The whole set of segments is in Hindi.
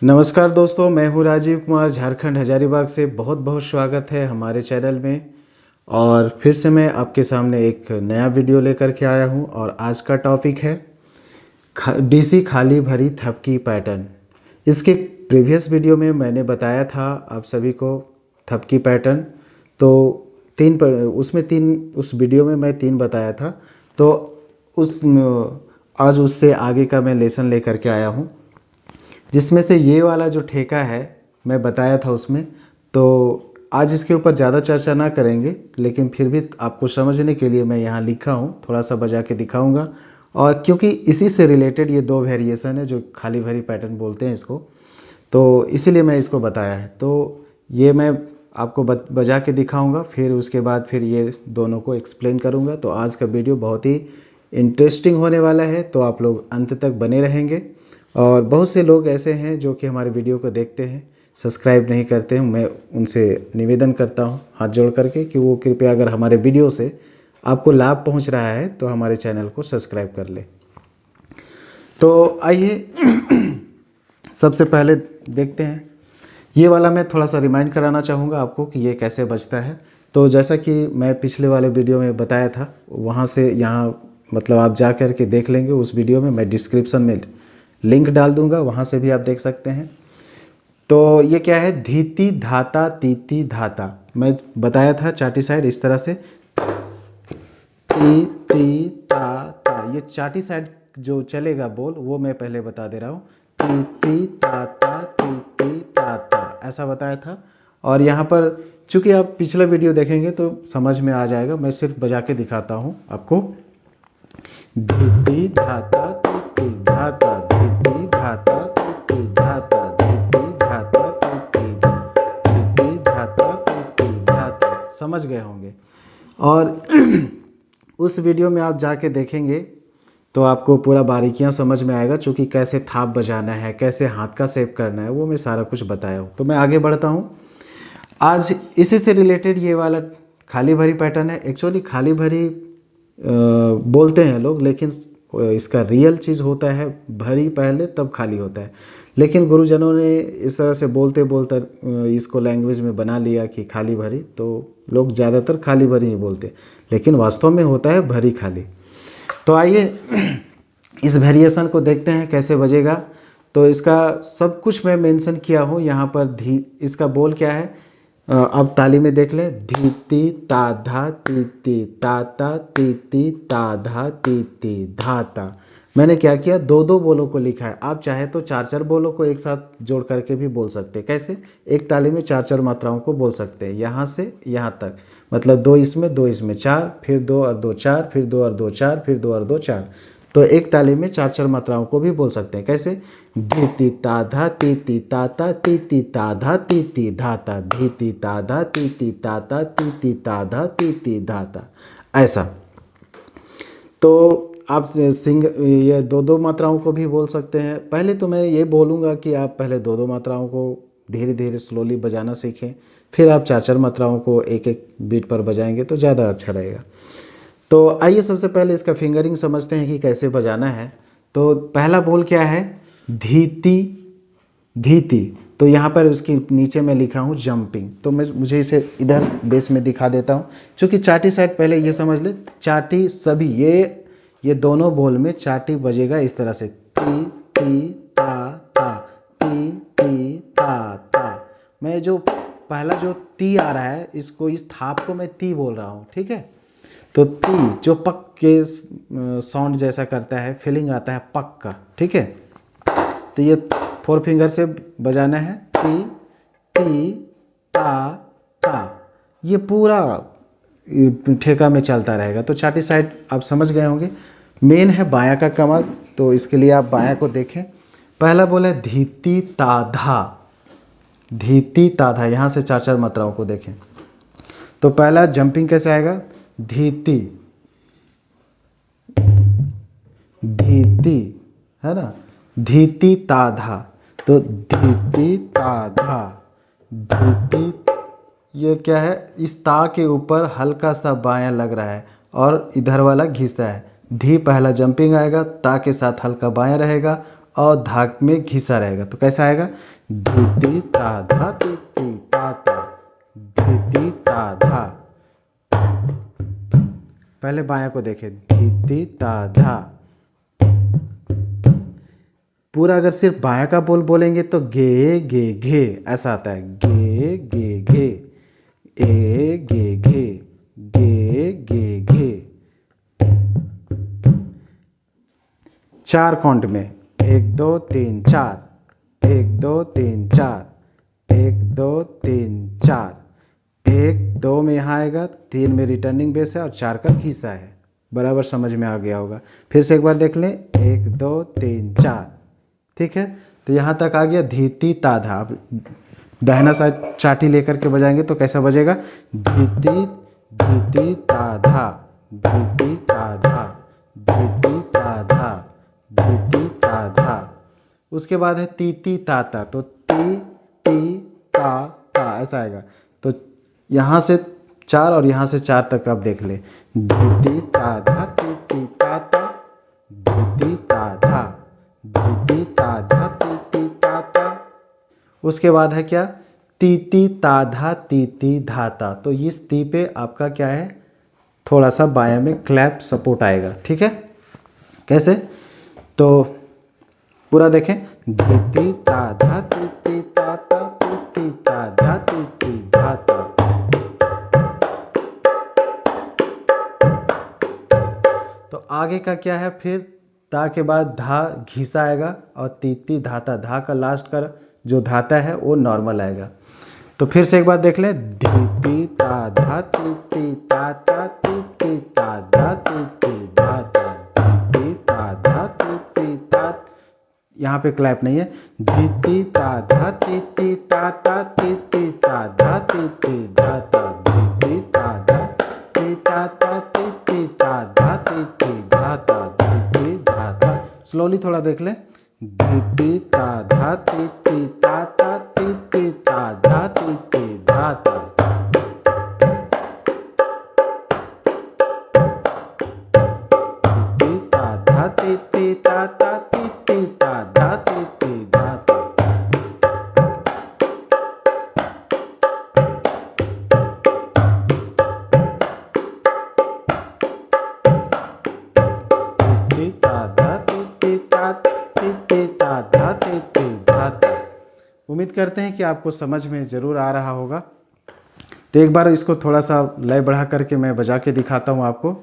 नमस्कार दोस्तों, मैं हूं राजीव कुमार, झारखंड हजारीबाग से। बहुत बहुत स्वागत है हमारे चैनल में। और फिर से मैं आपके सामने एक नया वीडियो लेकर के आया हूं और आज का टॉपिक है डीसी खाली भरी थपकी पैटर्न। इसके प्रीवियस वीडियो में मैंने बताया था आप सभी को थपकी पैटर्न। तो उस वीडियो में मैं 3 बताया था। तो उस आज उससे आगे का मैं लेसन लेकर के आया हूँ, जिसमें से ये वाला जो ठेका है मैं बताया था उसमें। तो आज इसके ऊपर ज़्यादा चर्चा ना करेंगे, लेकिन फिर भी आपको समझने के लिए मैं यहाँ लिखा हूँ, थोड़ा सा बजा के दिखाऊंगा। और क्योंकि इसी से रिलेटेड ये 2 वेरिएशन है जो खाली भरी पैटर्न बोलते हैं इसको, तो इसीलिए मैं इसको बताया है। तो ये मैं आपको बजा के दिखाऊंगा, फिर उसके बाद फिर ये दोनों को एक्सप्लेन करूँगा। तो आज का वीडियो बहुत ही इंटरेस्टिंग होने वाला है, तो आप लोग अंत तक बने रहेंगे। और बहुत से लोग ऐसे हैं जो कि हमारे वीडियो को देखते हैं, सब्सक्राइब नहीं करते हैं। मैं उनसे निवेदन करता हूं हाथ जोड़ करके कि वो कृपया अगर हमारे वीडियो से आपको लाभ पहुंच रहा है तो हमारे चैनल को सब्सक्राइब कर ले। तो आइए सबसे पहले देखते हैं। ये वाला मैं थोड़ा सा रिमाइंड कराना चाहूँगा आपको कि ये कैसे बजता है। तो जैसा कि मैं पिछले वाले वीडियो में बताया था, वहाँ से यहाँ मतलब आप जा कर के देख लेंगे। उस वीडियो में मैं डिस्क्रिप्शन में लिंक डाल दूंगा, वहाँ से भी आप देख सकते हैं। तो ये क्या है, धीति धाता तीति धाता। मैं बताया था चाटी साइड इस तरह से ती ती ता ता। ये चाटी साइड जो चलेगा बोल वो मैं पहले बता दे रहा हूँ। ती ती ता ता ती ती ता ता, ऐसा बताया था। और यहाँ पर चूँकि आप पिछला वीडियो देखेंगे तो समझ में आ जाएगा, मैं सिर्फ बजा के दिखाता हूँ आपको। धीति धाता तीति धाता, धीति धाता तीति धाता, धीति धाता तीति धीति धाता तीति धाता। समझ गए होंगे। और उस वीडियो में आप जाके देखेंगे तो आपको पूरा बारीकियां समझ में आएगा, चूँकि कैसे थाप बजाना है, कैसे हाथ का शेप करना है, वो मैं सारा कुछ बताया हूँ। तो मैं आगे बढ़ता हूँ। आज इसी से रिलेटेड ये वाला खाली भरी पैटर्न है। एक्चुअली खाली भरी बोलते हैं लोग, लेकिन इसका रियल चीज़ होता है भरी पहले तब खाली होता है। लेकिन गुरुजनों ने इस तरह से बोलते बोलते इसको लैंग्वेज में बना लिया कि खाली भरी, तो लोग ज़्यादातर खाली भरी ही बोलते हैं, लेकिन वास्तव में होता है भरी खाली। तो आइए इस वेरिएशन को देखते हैं कैसे बजेगा। तो इसका सब कुछ मैं मेंशन किया हूँ यहाँ पर। इसका बोल क्या है अब ताली में देख लें। धीति ताधा तीति ताता तीति ताधा तीति धाता। मैंने क्या किया, 2-2 बोलों को लिखा है। आप चाहे तो 4-4 बोलों को एक साथ जोड़ करके भी बोल सकते हैं। कैसे, एक ताली में 4-4 मात्राओं को बोल सकते हैं, यहाँ से यहाँ तक। मतलब 2 इसमें 2 इसमें 4, फिर 2 और 2 4, फिर 2 और 2 4, फिर 2 और 2 4। तो एक ताली में 4-4 मात्राओं को भी बोल सकते हैं। कैसे, धीति ताधा तीति ताता तीति ताधा तीति धाता, धीति ताधा तीति ताता तीति ताधा तीति धाता, ऐसा। तो आप ये 2-2 मात्राओं को भी बोल सकते हैं। पहले तो मैं ये बोलूँगा कि आप पहले 2-2 मात्राओं को धीरे धीरे स्लोली बजाना सीखें, फिर आप 4-4 मात्राओं को एक एक बीट पर बजाएंगे तो ज़्यादा अच्छा रहेगा। तो आइए सबसे पहले इसका फिंगरिंग समझते हैं कि कैसे बजाना है। तो पहला बोल क्या है, धीति धीति। तो यहाँ पर उसके नीचे मैं लिखा हूँ जंपिंग। तो मुझे इसे इधर बेस में दिखा देता हूँ। चूँकि चाटी साइड पहले ये समझ ले, चाटी सभी ये दोनों बोल में चाटी बजेगा इस तरह से, ती ती ता ता, ती ती ता ता। मैं जो पहला जो ती आ रहा है, इसको इस थाप को मैं ती बोल रहा हूँ, ठीक है। तो ती जो पक के साउंड जैसा करता है, फीलिंग आता है पक का, ठीक है। तो ये 4 फिंगर से बजाना है, ती ती ता ता। ये पूरा ठेका में चलता रहेगा। तो चाटी साइड आप समझ गए होंगे। मेन है बायां का कमर, तो इसके लिए आप बायां को देखें। पहला बोला है धीति ताधा, धीति ताधा। यहाँ से 4-4 मात्राओं को देखें। तो पहला जंपिंग कैसे आएगा, धीति धीति, है ना, धीति ताधा। तो धीति ताधा, धीति। ये क्या है, इस ता के ऊपर हल्का सा बायां लग रहा है और इधर वाला घिसा है। धी पहला जंपिंग आएगा, ता के साथ हल्का बायां रहेगा और धा में घिसा रहेगा। तो कैसा आएगा, धी ता धा ती ता ता, धी ता धा। पहले बायां को देखें, धी ता धा। पूरा अगर सिर्फ बायां का बोल बोलेंगे तो गे गे घे ऐसा आता है, गे गे घे, ए गे घे, गे गे घे। 4 काउंट में 1 2 3 4, 1 2 3 4, 1 2 3 4, 1 2 में यहाँ आएगा, 3 में रिटर्निंग बेस है और 4 का घिसा है। बराबर समझ में आ गया होगा। फिर से एक बार देख लें, 1 2 3 4, ठीक है। तो यहाँ तक आ गया धीति ताधा। अब दाहिना साइड चाटी लेकर के बजाएंगे तो कैसा बजेगा, धीति धीति ताधा, धीति ताधा, धीति ताधा, धीति ताधा। उसके बाद है तीति ताता, तो ती ती ता ऐसा आएगा। तो यहाँ से 4 और यहाँ से 4 तक आप देख ले, धीति ताधा तीति ताता, धीति ताधा, धीति ताधा तीति ताता। उसके बाद है क्या, तीति ताधा तीति धाता। तो इस ती पे आपका क्या है, थोड़ा सा बायां में क्लैप सपोर्ट आएगा, ठीक है। कैसे, तो पूरा देखें, धीति ताधा तीति ताता, तीति ताधा तीति धाता। तो आगे का क्या है, फिर ता के बाद धा घिसा आएगा और तीति धाता, धा का लास्ट का जो धाता है वो नॉर्मल आएगा। तो फिर से एक बार देख लें, धीति ताधा तीति ताता, तीति ताधा तीति धाता, धीति ताधा तीति तात। यहाँ पे क्लैप नहीं है, धीति ताधा तीति ताता, तीति ताधा तीति धाता, धीति ताधा तीति ताता, तीति ताधा तीति धाता, धीति धाता। स्लोली थोड़ा देख लें, धीति ताधा तीति ताता, तीति ताधा तीति धाता। धीति ताधा तीति ताता, तीति ताधा तीति धाता। धीति ताधा तीति ताता, तीति ताधा तीति धाता। उम्मीद करते हैं कि आपको समझ में ज़रूर आ रहा होगा। तो एक बार इसको थोड़ा सा लय बढ़ा करके मैं बजा के दिखाता हूँ आपको।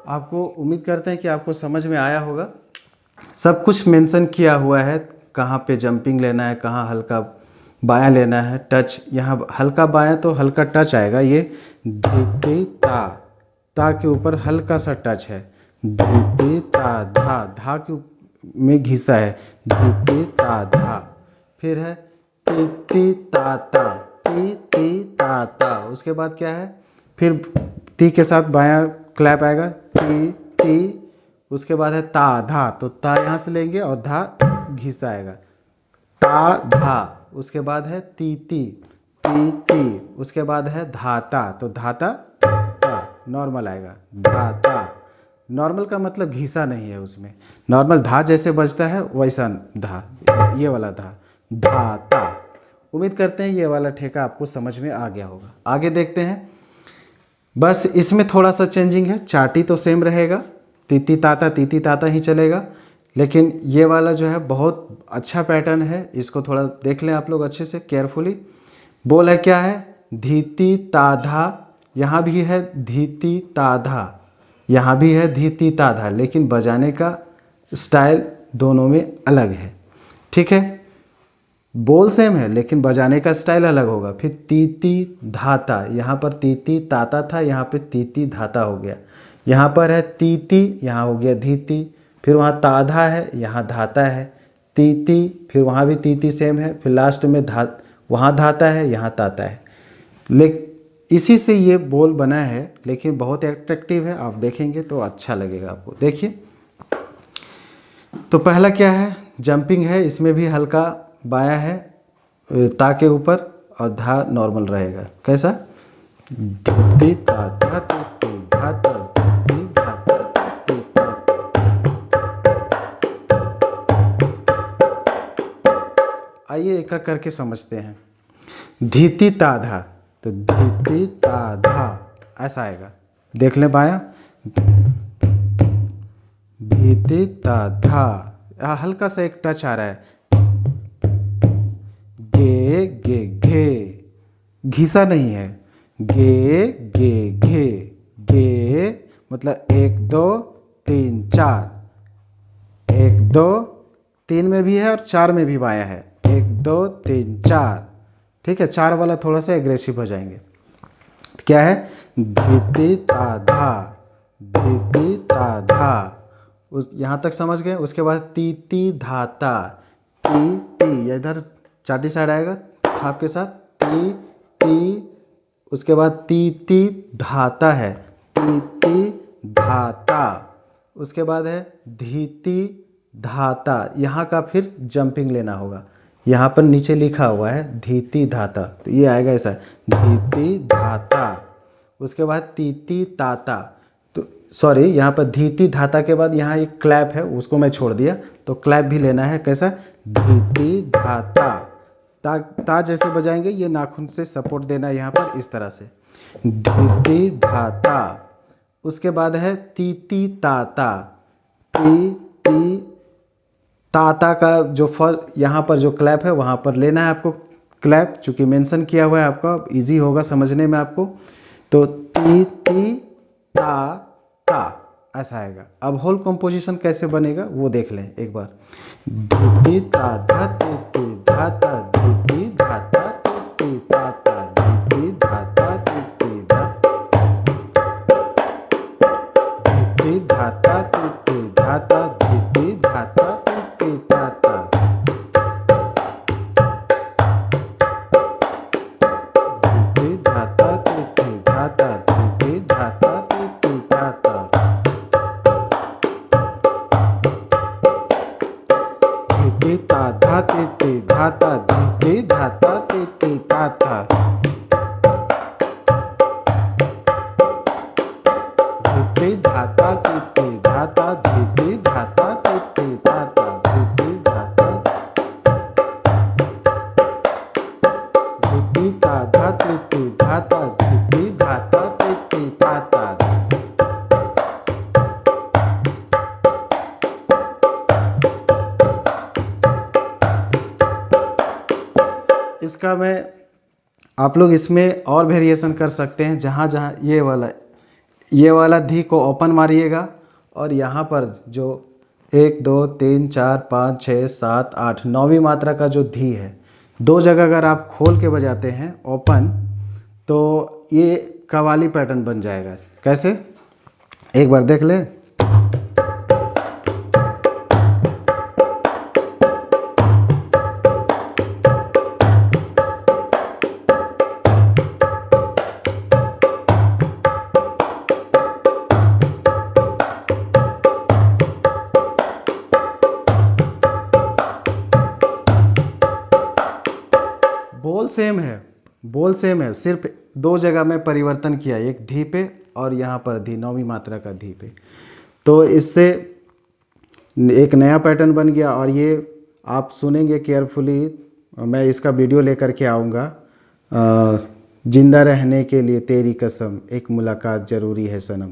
आपको उम्मीद करते हैं कि आपको समझ में आया होगा। सब कुछ मेंशन किया हुआ है, कहाँ पे जंपिंग लेना है, कहाँ हल्का बायां लेना है, टच। यहाँ हल्का बायां तो हल्का टच आएगा, ये धीति ता के ऊपर हल्का सा टच है, धीति ता धा, धा के में घिसा है, धीति ता धा। फिर है तीति ताता, ती ताता। उसके बाद क्या है, फिर ती के साथ बायां क्लैप आएगा, ती। उसके बाद है ता धा, तो ता यहाँ से लेंगे और धा घिसा आएगा, ता धा। उसके बाद है ती। उसके बाद है धाता, तो धाता नॉर्मल आएगा, धाता। नॉर्मल का मतलब घिसा नहीं है उसमें, नॉर्मल धा जैसे बजता है वैसा धा, ये वाला धा, धाता। उम्मीद करते हैं ये वाला ठेका आपको समझ में आ गया होगा। आगे देखते हैं। बस इसमें थोड़ा सा चेंजिंग है, चाटी तो सेम रहेगा, तीति ताता ही चलेगा, लेकिन ये वाला जो है बहुत अच्छा पैटर्न है। इसको थोड़ा देख लें आप लोग अच्छे से केयरफुली। बोल है क्या है, धीति ताधा। यहाँ भी है धीति ताधा, यहाँ भी है धीति ताधा, लेकिन बजाने का स्टाइल दोनों में अलग है, ठीक है। बोल सेम है लेकिन बजाने का स्टाइल अलग होगा। फिर तीति धाता, यहाँ पर तीति ताता था, यहाँ पे तीति धाता हो गया। यहाँ पर है तीति, यहाँ हो गया धीति। फिर वहाँ ताधा है, यहाँ धाता है। तीती, फिर वहाँ भी तीती सेम है, फिर लास्ट में वहाँ धाता है, यहाँ ताता है। इसी से ये बोल बना है, लेकिन बहुत अट्रैक्टिव है, आप देखेंगे तो अच्छा लगेगा आपको। देखिए, तो पहला क्या है, जंपिंग है, इसमें भी हल्का बाया है ता के ऊपर, और धा नॉर्मल रहेगा। कैसा, धी ता धा ती धा ता धी धा ता ती ता। आइए एक एक करके समझते हैं। धीति ता धा, तो धीति ता धा ऐसा आएगा। देख लें बाया, धीति ता धा, हल्का सा एक टच आ रहा है। गे गे घे, घिसा नहीं है, गे गे घे, गे मतलब 1 2 3 4, 1 2 3 में भी है और 4 में भी बाया है, 1 2 3 4, ठीक है। 4 वाला थोड़ा सा एग्रेसिव हो जाएंगे। क्या है, धीति ता धा, धीति ता धा, उस यहाँ तक समझ गए। उसके बाद तीती धाता, ती ती, इधर चाटी साइड आएगा आपके साथ, ती ती। उसके बाद तीती धाता है, तीती धाता। उसके बाद है धीति धाता, यहाँ का फिर जंपिंग लेना होगा। यहाँ पर नीचे लिखा हुआ है धीति धाता, तो ये आएगा ऐसा, धीति धाता। उसके बाद तीती ताता, तो सॉरी, यहाँ पर धीति धाता के बाद यहाँ एक क्लैप है, उसको मैं छोड़ दिया, तो क्लैप भी लेना है। कैसा, धीति धाता। ता जैसे बजाएंगे, ये नाखून से सपोर्ट देना है यहाँ पर, इस तरह से, धीति धाता। उसके बाद है तीती ताता, ती ती ताता का जो फल यहाँ पर जो क्लैप है वहाँ पर लेना है आपको क्लैप, चूँकि मेंशन किया हुआ है आपका, इजी होगा समझने में आपको। तो ती ती ता ता ऐसा आएगा। अब होल कंपोजिशन कैसे बनेगा वो देख लें एक बार। धीति ता धा ती ती धा ता धीति धाता ती ती ता ता धीति धाता ती ती धा, धीति धाता ती ती धाता धीति धाता ती ती ता ता, धीति धाता ती ती धाता धीति धाता ती ती ता ता, धीति ता धा ती ती धाता धीति धाता ती ती ता ता, धीति धाता ती ती धाता धीति धाता ती ती ता ता, धीति धाता, धीति ता धा ती ती धाता धीति धाता ती ती ता ता। इसका मैं आप लोग इसमें और वेरिएशन कर सकते हैं। जहाँ जहाँ ये वाला धी को ओपन मारिएगा, और यहाँ पर जो 1 2 3 4 5 6 7 8 9वीं मात्रा का जो धी है, 2 जगह अगर आप खोल के बजाते हैं ओपन, तो ये कव्वाली पैटर्न बन जाएगा। कैसे, एक बार देख ले। बोल सेम है, सिर्फ 2 जगह में परिवर्तन किया, एक धी पे और यहाँ पर धी, 9वीं मात्रा का धी पे। तो इससे एक नया पैटर्न बन गया। और ये आप सुनेंगे केयरफुली, मैं इसका वीडियो लेकर के आऊँगा। जिंदा रहने के लिए तेरी कसम, एक मुलाकात ज़रूरी है सनम।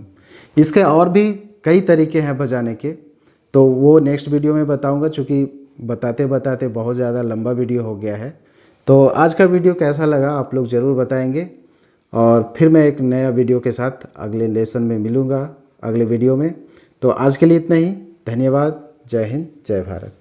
इसके और भी कई तरीके हैं बजाने के, तो वो नेक्स्ट वीडियो में बताऊँगा, चूँकि बताते बताते बहुत ज़्यादा लंबा वीडियो हो गया है। तो आज का वीडियो कैसा लगा आप लोग ज़रूर बताएंगे, और फिर मैं एक नया वीडियो के साथ अगले लेसन में मिलूँगा, अगले वीडियो में। तो आज के लिए इतना ही, धन्यवाद, जय हिंद, जय भारत।